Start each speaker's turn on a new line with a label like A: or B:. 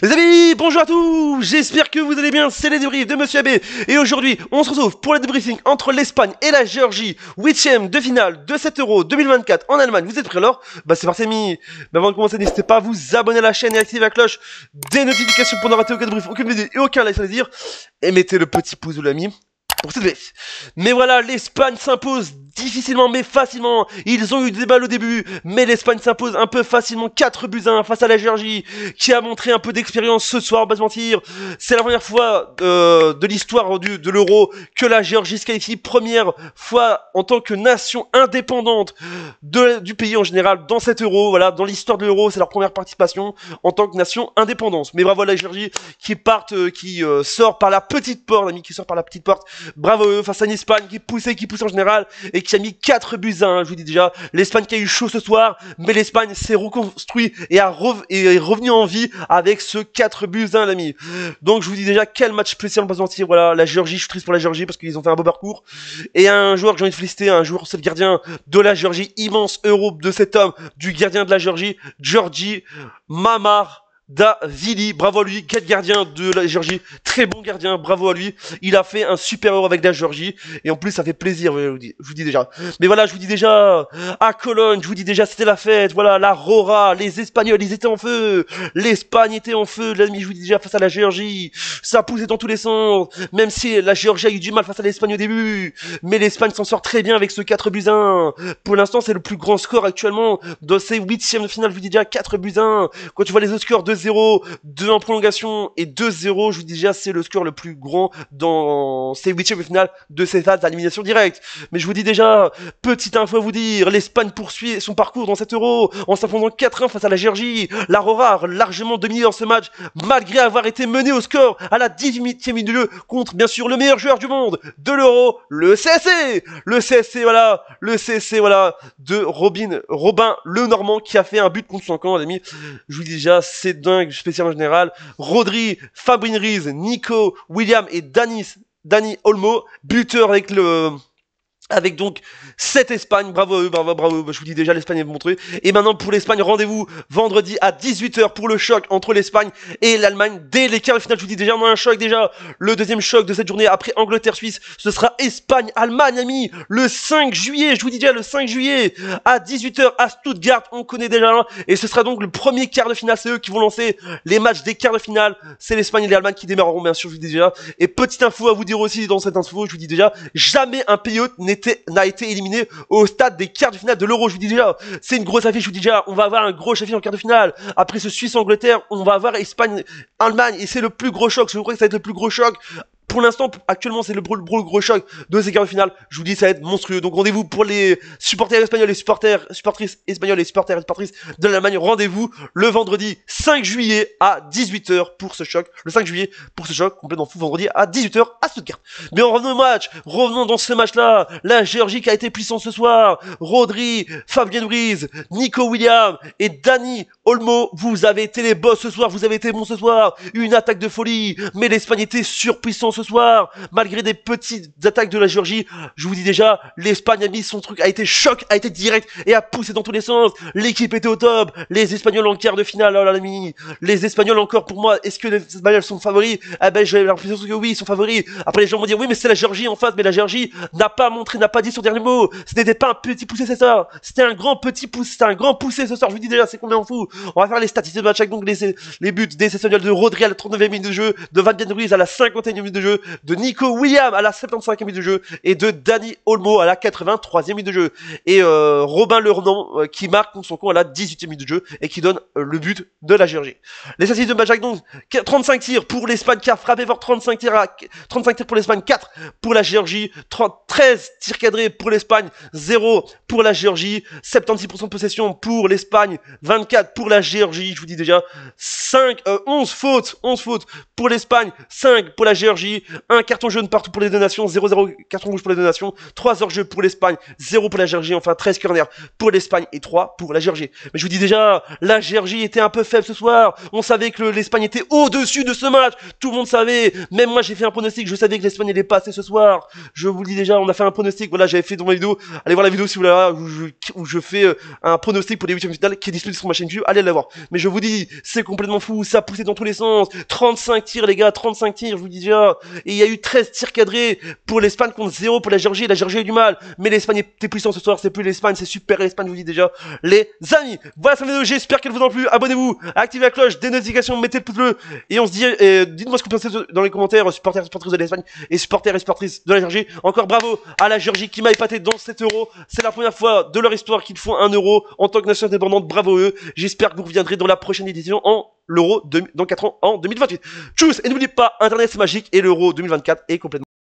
A: Les amis, bonjour à tous, j'espère que vous allez bien, c'est les débriefs de Monsieur AB. Et aujourd'hui, on se retrouve pour le débriefing entre l'Espagne et la Géorgie, 8ème de finale de 7 Euro 2024 en Allemagne. Vous êtes prêts alors? Bah c'est parti amis. Mais avant de commencer, n'hésitez pas à vous abonner à la chaîne et activer la cloche des notifications pour ne rater aucun débrief, aucune vidéo et aucun like, ça veut dire. Et mettez le petit pouce bleu l'ami pour cette VF. Mais voilà, l'Espagne s'impose difficilement mais facilement. Ils ont eu des balles au début, mais l'Espagne s'impose un peu facilement 4-1 face à la Géorgie, qui a montré un peu d'expérience ce soir, on va se mentir. C'est la première fois de l'histoire de l'Euro que la Géorgie se qualifie, première fois en tant que nation indépendante du pays en général dans cet Euro. Voilà, dans l'histoire de l'Euro, c'est leur première participation en tant que nation indépendante. Mais bravo à la Géorgie qui sort par la petite porte, ami, qui sort par la petite porte. Bravo eux face à une Espagne qui pousse en général et qui a mis 4-1, je vous dis déjà. L'Espagne qui a eu chaud ce soir, mais l'Espagne s'est reconstruit et est revenu en vie avec ce 4-1 l'ami. Donc je vous dis déjà quel match spécial, on va pas se mentir. Voilà, la Géorgie, je suis triste pour la Géorgie parce qu'ils ont fait un beau parcours. Et un joueur que j'ai envie de féliciter, un joueur, c'est le gardien de la Géorgie, immense euro de cet homme, du gardien de la Géorgie, Georgi Mamardashvili, bravo à lui, gardien de la Géorgie, très bon gardien, bravo à lui, il a fait un super euro avec la Géorgie, et en plus ça fait plaisir, je vous dis déjà. Mais voilà, je vous dis déjà, à Cologne, je vous dis déjà, c'était la fête, voilà, la Rora, les Espagnols, ils étaient en feu, l'Espagne était en feu, l'ami, je vous dis déjà, face à la Géorgie, ça poussait dans tous les sens, même si la Géorgie a eu du mal face à l'Espagne au début, mais l'Espagne s'en sort très bien avec ce 4-1, pour l'instant c'est le plus grand score actuellement, dans ces 8e de finale, je vous dis déjà, 4-1, quand tu vois les autres scores, 2-0, 2 en prolongation et 2-0, je vous dis déjà, c'est le score le plus grand dans ces 8e de finale de ces phases d'élimination directe. Mais je vous dis déjà, petite info à vous dire, l'Espagne poursuit son parcours dans cet Euro en s'imposant 4-1 face à la Géorgie. La Rora largement dominé dans ce match, malgré avoir été mené au score à la 18e minute de jeu contre, bien sûr, le meilleur joueur du monde de l'Euro, le CSC. Le CSC, voilà, le CSC, voilà, de Robin Le Normand qui a fait un but contre son camp, les amis. Je vous dis déjà, c'est dingue, spécial en général. Rodri, Fabien Ruiz, Nico Williams et Dani Olmo, buteur avec donc cette Espagne, bravo à eux, bravo, je vous dis déjà, l'Espagne est montrée. Et maintenant pour l'Espagne, rendez-vous vendredi à 18h pour le choc entre l'Espagne et l'Allemagne. Dès les quarts de finale, je vous dis déjà, on a un choc déjà. Le deuxième choc de cette journée après Angleterre-Suisse, ce sera Espagne-Allemagne, amis. Le 5 juillet, je vous dis déjà, le 5 juillet à 18h à Stuttgart, on connaît déjà. Et ce sera donc le premier quart de finale, c'est eux qui vont lancer les matchs des quarts de finale. C'est l'Espagne et l'Allemagne qui démarreront, bien sûr, je vous dis déjà. Et petite info à vous dire aussi dans cette info, je vous dis déjà, jamais un pays hôte n'a été éliminé au stade des quarts de finale de l'Euro. Je vous dis déjà, c'est une grosse affiche. Je vous dis déjà, on va avoir un gros affiche en quart de finale. Après ce Suisse-Angleterre, on va avoir Espagne-Allemagne et c'est le plus gros choc. Je crois que ça va être le plus gros choc. Pour l'instant, actuellement, c'est le gros choc de ces quarts de finale. Je vous dis, ça va être monstrueux. Donc, rendez-vous pour les supporters espagnols, les supportrices espagnols, les supporters et supportrices de l'Allemagne. Rendez-vous le vendredi 5 juillet à 18h pour ce choc. Le 5 juillet pour ce choc complètement fou, vendredi à 18h à Stuttgart. Mais revenons au match. Revenons dans ce match-là. La Géorgie qui a été puissante ce soir. Rodri, Fabien Ruiz, Nico Williams et Dani Olmo. Vous avez été les boss ce soir. Vous avez été bons ce soir. Une attaque de folie. Mais l'Espagne était surpuissante ce soir, malgré des petites attaques de la Géorgie. Je vous dis déjà, l'Espagne a mis son truc, a été choc, a été direct et a poussé dans tous les sens. L'équipe était au top. Les Espagnols en quart de finale, oh là l'ami. Les Espagnols encore pour moi, est-ce que les Espagnols sont favoris? Eh ben j'ai l'impression que oui, ils sont favoris. Après les gens vont dire oui mais c'est la Géorgie en face, mais la Géorgie n'a pas montré, n'a pas dit son dernier mot. Ce n'était pas un petit poussé, c'est ça. C'était un grand petit poussé, c'était un grand poussé ce soir. Je vous dis déjà, c'est combien on fout. On va faire les statistiques de match avec donc les buts des Espagnols de Rodri à la 39e minute de jeu, de Fabien Ruiz à la 51e minute de jeu, de Nico Williams à la 75e minute de jeu et de Dani Olmo à la 83e minute de jeu. Et Robin Le Normand qui marque son compte à la 18e minute de jeu et qui donne le but de la Géorgie. Les statistiques de match avec donc 35 tirs pour l'Espagne qui a frappé fort, 35 tirs pour l'Espagne, 4 pour la Géorgie, 13 tirs cadrés pour l'Espagne, 0 pour la Géorgie, 76% de possession pour l'Espagne, 24 pour la Géorgie. Je vous dis déjà 11 fautes pour l'Espagne, 5 pour la Géorgie. Géorgie, un carton jaune partout pour les deux nations, 0-0 carton rouge pour les deux nations, 3 hors-jeu pour l'Espagne, 0 pour la Géorgie, enfin 13 corners pour l'Espagne et 3 pour la Géorgie. Mais je vous dis déjà, la Géorgie était un peu faible ce soir, on savait que l'Espagne était au-dessus de ce match, tout le monde savait, même moi j'ai fait un pronostic, je savais que l'Espagne allait passer ce soir, je vous le dis déjà, on a fait un pronostic, voilà, j'avais fait dans ma vidéo, allez voir la vidéo si vous voulez, où je fais un pronostic pour les huitièmes de finale qui est disponible sur ma chaîne YouTube, allez la voir. Mais je vous dis, c'est complètement fou, ça poussait dans tous les sens, 35 tirs les gars, 35 tirs, je vous dis déjà, et il y a eu 13 tirs cadrés pour l'Espagne contre 0 pour la Géorgie a eu du mal, mais l'Espagne était puissante ce soir, c'est plus l'Espagne, c'est super l'Espagne, je vous dis déjà, les amis, voilà cette vidéo, j'espère qu'elle vous a plu, abonnez-vous, activez la cloche, des notifications, mettez le pouce bleu, et on se dit, dites-moi ce que vous pensez dans les commentaires, supporters et supportrices de l'Espagne, et supporters et supportrices de la Géorgie, encore bravo à la Géorgie qui m'a épaté dans cet euro, c'est la première fois de leur histoire qu'ils font un euro en tant que nation indépendante, bravo eux, j'espère que vous reviendrez dans la prochaine édition en l'euro dans 4 ans en 2028. Tchuss, et n'oubliez pas, Internet c'est magique et l'euro 2024 est complètement